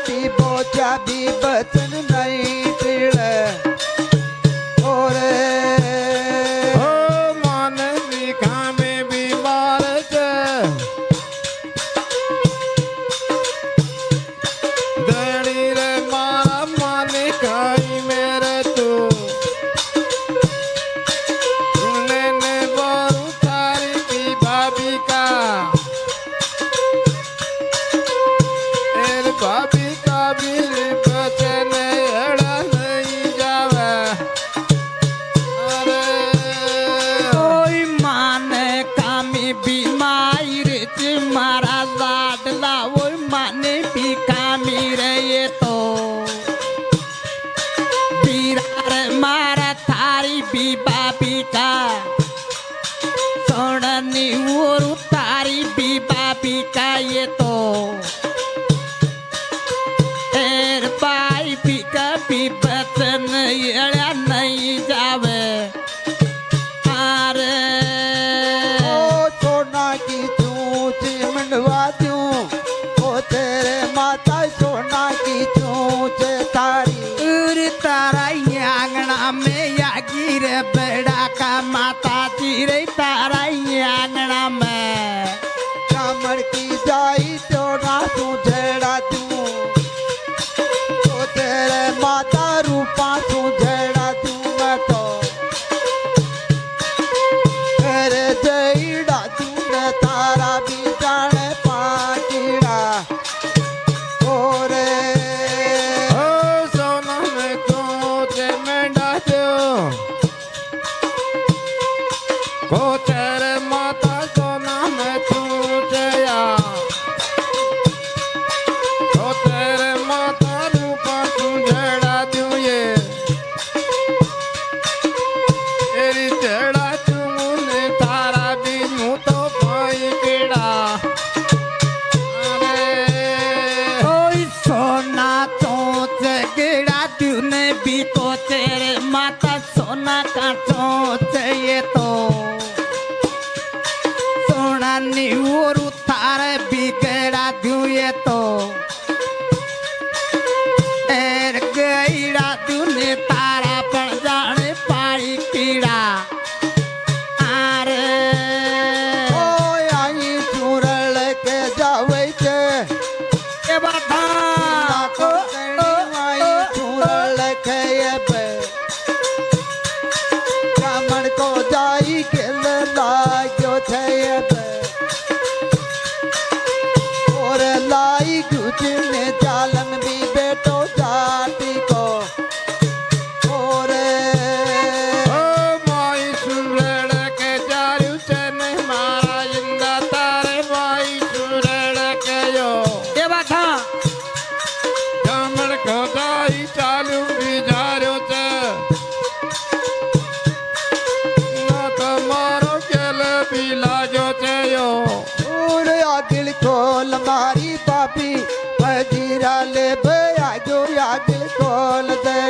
भी बोचा भी बचन नहीं टिड़े और मन लिखा में बीमार दड़ी रे मारा मन खाई मेरे तू सुनने ने बोरू तारी की भाभी का भाभी का भी बचन एड़ा नहीं जावे अरे ओई माने कामी बीमारी रे मारा लाडला ओई माने भी कामी रे ये तो बीरा रे मारा थारी भी बाबी का सोड़नी और तारी भी बाबी का ये तो कभी बचन एड़ा नहीं जावे अरे ओ सोना की चूच मंडवा दूं ओ तेरे माता सोना की चूच तारी उर तारा आंगना में यागी रे बेड़ा का माता जी रे तारा आंगना में कामड़ की जाई चोना तू झेड़ा दूं तेरे माता रूपा तू झेड़ा दूं मैं तो तेरे जईड़ा दूं मैं तारा भी जाने पाटीड़ा और सोना में कोच मेंढा दो को तेरे माता सोना में चूचया को तेरे माता रूपा तू झेड़ा दूं ये तेरी झेड़ा चूने तारा भी मुँह तो पाई कीड़ा ओई सोना चोच गिड़ा तूने भी तो तेरे माता सोना का चोच ये तो सोना न्यूर तारे भी गिड़ा दूं ये तो एर गिड़ा तूने तारा पर जाने पाई कीड़ा अरे ओ आई चूरल के जावे के ये बाधा को आई चूरल के ये बे कामड़ को जाई के लागो थे ये बे और लाई गुजने जालन भी बेटो जाती को और माई सुरड़ के जारू चन मारा जिंदा तारे माई सुरड़ के यो ये बाधा जामड़ को दाई चालू भी जारो च ना तो मारो केल भी लाजो च यो और आगिल खोल मारी पापी हजीरा ले भयागो आगिल खोल दे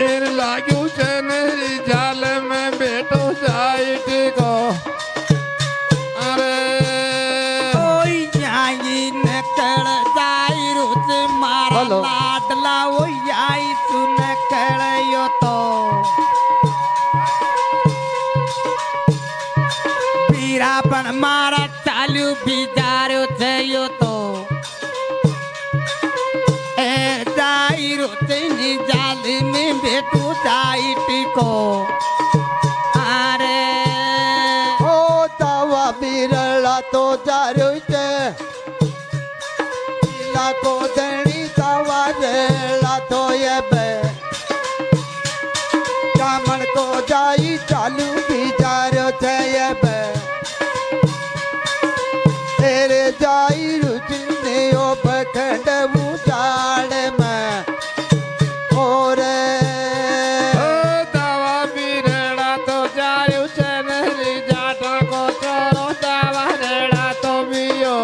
इन लागू चन जाल में बेटो जाइट को अरे ओई जाई नकड़ जाई रुच मारा हेलो। लाडला ओई आई तू नकड़ यो तो पीरापन मारा चालू भी जारो थे यो तो ए जाई रुच नि जाल में बेटू जाई टिको अरे ओ तावा बिरला तो जारो चे ला को दणी तावा रेला तो ये बे कामड़ को जाई चालू भी जारो थे ये बे तेरे जाई रुचने ओ बखंड उजाड़ में और दावा बिरड़ा तो जारू चन जाटो को चोरो दावा रेड़ा तो बियो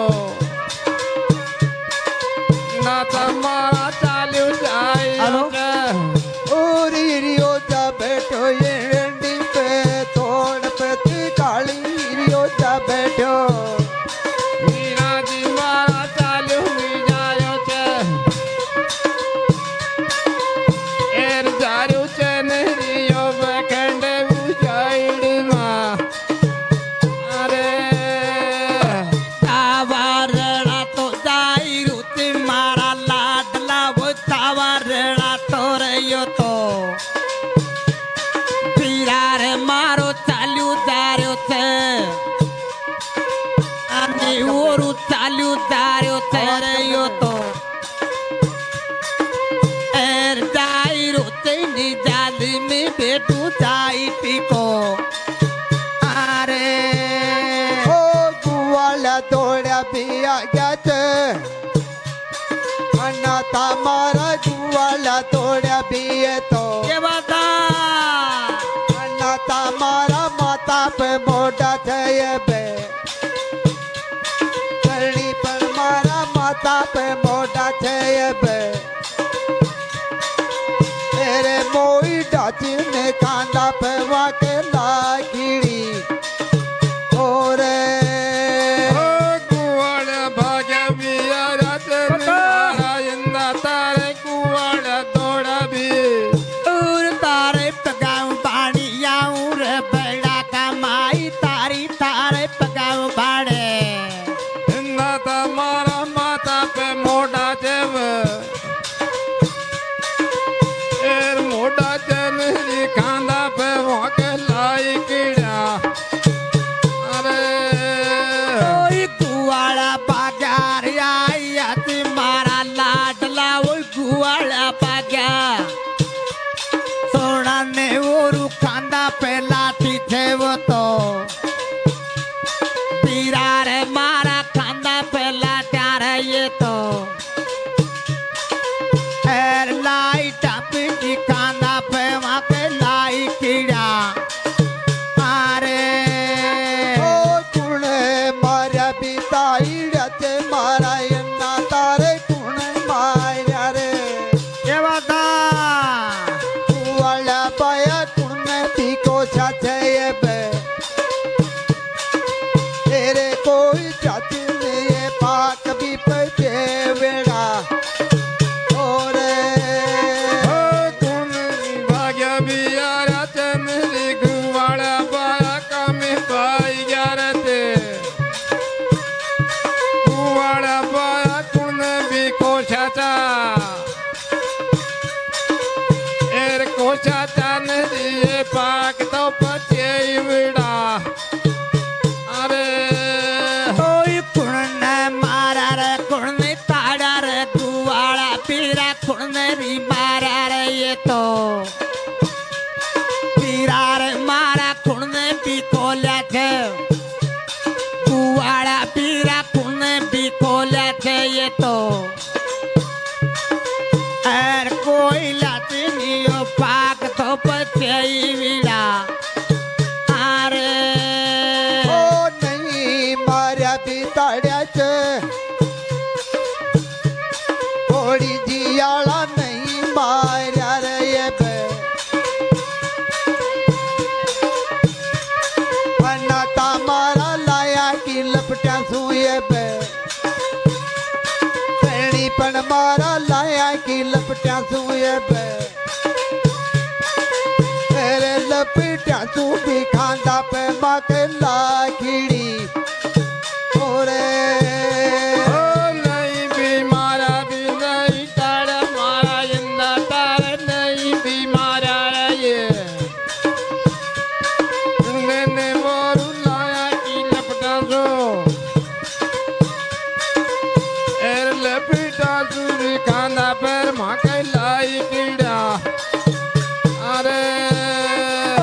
ચાલ્યું તાર્યો ચરયો તો એર જાય રોતની જાલી में બેઠું જાય ટીકો આરે ઓ ગુવાળા દોડ્યા બિયા ગયા છે અને તમારા ગુવાળા દોડ્યા બીએ તો કે બાતા અને તમારા માતા પે મોઢા થયે બે કરણી પણ મારા માતા પે મોઢા થયે બે तेरे मोई डाची ने कांदा पे वाके लागीड़ी ओरे ઓ કુવાડ ભાગ્યા બિયા રાતે મારા ઇંદા તારે કુવાડ દોડાવી दूर तारे पगाऊ पानी आऊं रे बड़ा कमाई तारी तारे पगाऊ पाड़े ઇંદા તમારા માતા પે મોઢા જેવ એર મોઢા જનરી કાંદા પે વાકે લાઈ કીડા અરે ओई कुवाड़ा पाग्यार आया ती मारा लाडला ओई कुवाड़ा पाग्या सोना ने ओरू कांदा पेला थी थे वो तो पीरा रे मारा कांदा पेला त्यारे ये तो एर लाइट अपनी कांदा पे वाके लाई कीड़ा आरे ओ कुणे मार्या बिताई रते मारा यन्ना तारे कुणे मार्या रे ये बता कुवाला पाया कुणे पीको छाछे ये बे तेरे कोई जाति ने ये पाक भी पे वेड़ा ओरे ઓ કોણ ભાગ્યા બિયા રાતે મેરી કુવાડ પાયા કામે પાઈ ગયા રતે કુવાડ પાયા કોણ બી કોશાચા એર કોશાચા નદી એ પાક તો પછી વિડા અરે ओई कुण मारा रे कुण ताड़ा रे कुवाड़ा पीरा कुण री मारा रे ये तो पीरा रे मारा कुण भी कोल्या थे कुवाड़ा पीरा कुण भी कोल्या थे ये तो एर कोई लाती नियो पाक तो पचई विड़ा आरे ओ नहीं मार्या बिताड्या छे थोड़ी जियाला नहीं मार्या रे ये बे अन्ना तामारा लाया की लपट्या सुए बे करणी पण मारा लाया की लपट्या सुए बे तेरे लपट्या तू भी खांदा पे माके लाखीड़ी ओरे ઓ નહીં બી મારા બી નહીં તારા મારા ઇંદા તારે નહીં બી મારા રે ને મોરું લાયા કી લપટા જો એર લપટા સુરી કાંદા પર માકે લાઈ કીડા અરે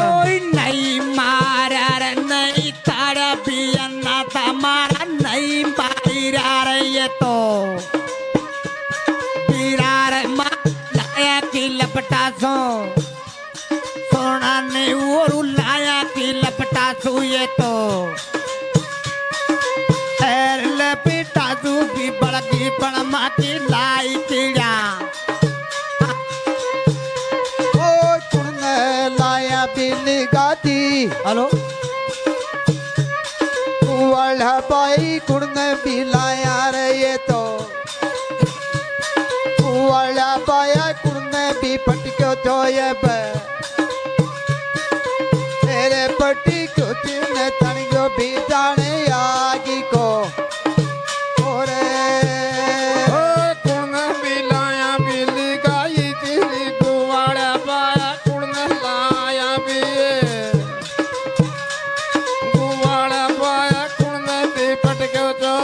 ओई नहीं मारा रे नहीं तारा पियन्ना तमारा नहीं पाईरा रे ये तो पीरा रे लाया की लपटा सो सोना ने ओरू लाया की लपटा सो ये तो एर लपटा सू भी बड़की पण माटी लाई कीड़ा ओ कुणे लाया बिल गाती हेलो कुवाला बाई कुणे बिलाया रे ये तो कुवाला बाया कुणे भी पटक्यो तो ये बे तेरे पटक्यो तिने तणग्यो भी जाने आगी को ओरे ઓ કોણ બી લાયા બિલી ગાઈ તેરી કુવાડા પાયા કોણ લાયા બી કુવાડા પાયા કોણ બી પટક્યો છો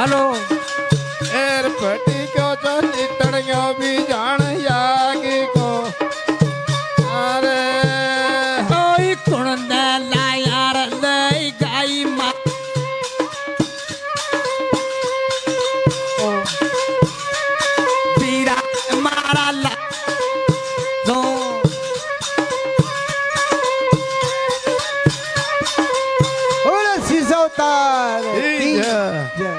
હલો એર ફટી ગયો તો નીતળ્યો બી જાણ યાગી કો અરે ઓય કુણ ને લાયાર લઈ ગાઈ માં પીરા મારા લા જો ઓરે સિસોતાર ઈ કી જય. જય.